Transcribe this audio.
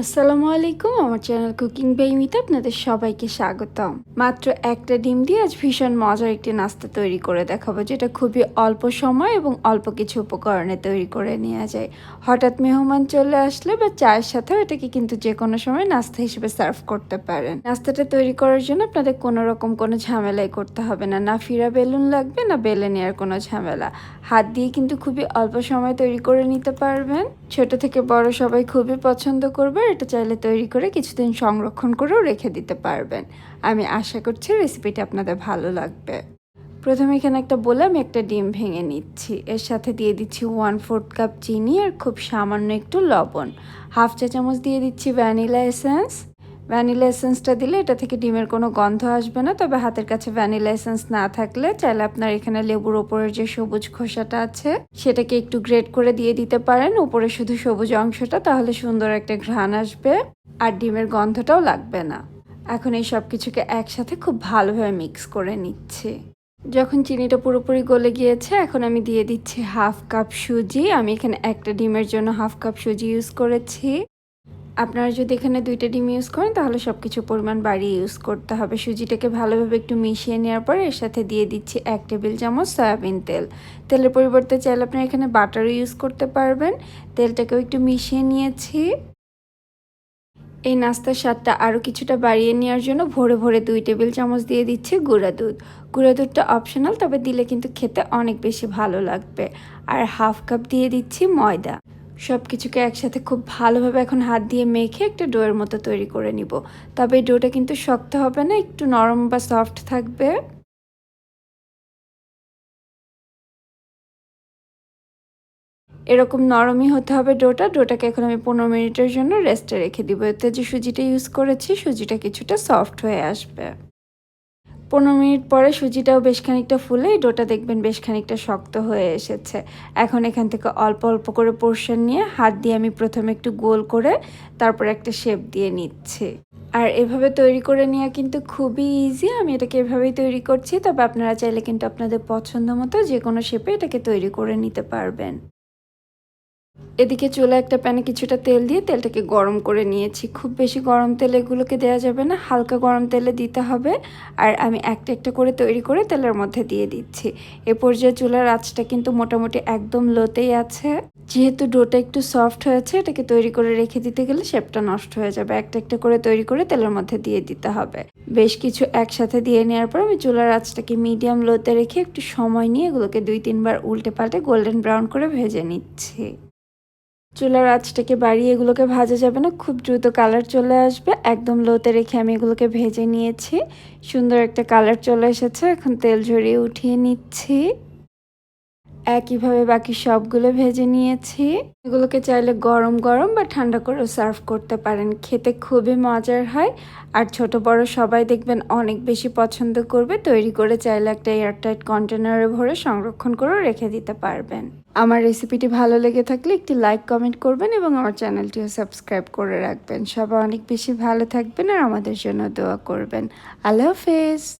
আসসালামু আলাইকুম, আমার চ্যানেল কুকিং বাই মিতা আপনাদের সবাইকে স্বাগতম। মাত্র একটা ডিম দিয়ে আজ ভীষণ মজার একটি নাস্তা তৈরি করে দেখাবো, যেটা খুবই অল্প সময় এবং অল্প কিছু উপকরণে তৈরি করে নেওয়া যায়। হঠাৎ মেহমান চলে আসলে বা চায়ের সাথেও এটাকে কিন্তু যে কোনো সময় নাস্তা হিসেবে সার্ভ করতে পারেন। নাস্তাটা তৈরি করার জন্য আপনাদের কোনো রকম কোনো ঝামেলাই করতে হবে না, না ফিরা বেলুন লাগবে না বেলে নেওয়ার কোনো ঝামেলা। হাত দিয়ে কিন্তু খুবই অল্প সময় তৈরি করে নিতে পারবেন। ছোট থেকে বড় সবাই খুবই পছন্দ করবে। এটা চাইলে তৈরি করে কিছুদিন সংরক্ষণ করেও রেখে দিতে পারবেন। আমি আশা করছি রেসিপিটা আপনাদের ভালো লাগবে। প্রথমে এখানে একটা বলে আমি একটা ডিম ভেঙে নিচ্ছি। এর সাথে দিয়ে দিচ্ছি 1/4 কাপ চিনি আর খুব সামান্য একটু লবণ। হাফ চা চামচ দিয়ে দিচ্ছি ভ্যানিলা এসেন্স। ভ্যানিলা এসেন্সটা দিলে এটা থেকে ডিমের কোনো গন্ধ আসবে না, তবে হাতের কাছে ভ্যানিলা এসেন্স না থাকলে চাইলে আপনার এখানে লেবুর ওপরের যে সবুজ খোসাটা আছে সেটাকে একটু গ্রেট করে দিয়ে দিতে পারেন, উপরে শুধু সবুজ অংশটা, তাহলে সুন্দর একটা ঘ্রাণ আসবে আর ডিমের গন্ধটাও লাগবে না। এখন এই সব কিছুকে একসাথে খুব ভালোভাবে মিক্স করে নিচ্ছি। যখন চিনিটা পুরোপুরি গলে গিয়েছে, এখন আমি দিয়ে দিচ্ছি হাফ কাপ সুজি। আমি এখানে একটা ডিমের জন্য হাফ কাপ সুজি ইউজ করেছি। আপনারা যদি এখানে 2টা ডিম ইউজ করেন তাহলে সব কিছু পরিমাণ বাড়িয়ে ইউজ করতে হবে। সুজিটাকে ভালোভাবে একটু মিশিয়ে নেওয়ার পর এর সাথে দিয়ে দিচ্ছি 1 টেবিল চামচ সয়াবিন তেল। তেলের পরিবর্তে চাইলে আপনারা এখানে বাটারও ইউজ করতে পারবেন। তেলটাকেও একটু মিশিয়ে নিয়েছি। এই নাস্তার স্বাদটা আরও কিছুটা বাড়িয়ে নেওয়ার জন্য ভরে ভরে 2 টেবিল চামচ দিয়ে দিচ্ছি গুঁড়া দুধ। গুঁড়া দুধটা অপশনাল, তবে দিলে কিন্তু খেতে অনেক বেশি ভালো লাগবে। আর হাফ কাপ দিয়ে দিচ্ছি ময়দা। সব কিছুকে একসাথে খুব ভালোভাবে এখন হাত দিয়ে মেখে একটা ডোয়ের মতো তৈরি করে নিব। তবে এই ডোটা কিন্তু শক্ত হবে না, একটু নরম বা সফট থাকবে। এরকম নরমই হতে হবে ডোটা। ডোটাকে এখন আমি 15 মিনিটের জন্য রেস্টে রেখে দিব। এতে যে সুজিটা ইউজ করেছি সুজিটা কিছুটা সফট হয়ে আসবে। 15 মিনিট পরে সুজিটাও বেশ খানিকটা ফুলে এই ডোটা দেখবেন বেশ খানিকটা শক্ত হয়ে এসেছে। এখন এখান থেকে অল্প অল্প করে পোর্শন নিয়ে হাত দিয়ে আমি প্রথমে একটু গোল করে তারপর একটা শেপ দিয়ে নিচ্ছি। আর এভাবে তৈরি করে নেওয়া কিন্তু খুবই ইজি। আমি এটাকে এভাবেই তৈরি করছি, তবে আপনারা চাইলে কিন্তু আপনাদের পছন্দ মতো যে কোনো শেপে এটাকে তৈরি করে নিতে পারবেন। এদিকে চুলায় একটা প্যানে কিছুটা তেল দিয়ে তেলটাকে গরম করে নিয়েছি। খুব বেশি গরম তেলে এগুলোকে দেওয়া যাবে না, হালকা গরম তেলে দিতে হবে। আর আমি একটা একটা করে তৈরি করে তেলের মধ্যে দিয়ে দিচ্ছি। এ পর্যায়ে চুলার আঁচটা কিন্তু মোটামুটি একদম লোতেই আছে। যেহেতু ডোটা একটু সফট হয়েছে, এটাকে তৈরি করে রেখে দিতে গেলে শেপটা নষ্ট হয়ে যাবে। একটা একটা করে তৈরি করে তেলের মধ্যে দিয়ে দিতে হবে। বেশ কিছু একসাথে দিয়ে নেওয়ার পর আমি চুলার আঁচটাকে মিডিয়াম লোতে রেখে একটু সময় নিয়ে এগুলোকে 2-3 বার উল্টে পাল্টে গোল্ডেন ব্রাউন করে ভেজে নিচ্ছি। চুলার আঁচটাকে বাড়িয়ে এগুলোকে ভাজা যাবে না, খুব দ্রুত কালার চলে আসবে। একদম লোতে রেখে আমি এগুলোকে ভেজে নিয়েছি। সুন্দর একটা কালার চলে এসেছে। এখন তেল ঝরিয়ে উঠিয়ে নিচ্ছি। একইভাবে বাকি সবগুলো ভেজে নিয়েছি। এগুলোকে চাইলে গরম গরম বা ঠান্ডা করেও সার্ভ করতে পারেন। খেতে খুবই মজার হয়। আর ছোট বড় সবাই দেখবেন অনেক বেশি পছন্দ করবে। তৈরি করে চাইলে একটা এয়ারটাইট কন্টেনারে ভরে সংরক্ষণ করেও রেখে দিতে পারবেন। আমার রেসিপিটি ভালো লেগে থাকলে একটি লাইক কমেন্ট করবেন এবং আমার চ্যানেলটিও সাবস্ক্রাইব করে রাখবেন। সবাই অনেক বেশি ভালো থাকবেন আর আমাদের জন্য দোয়া করবেন। আল্লাহ হাফেজ।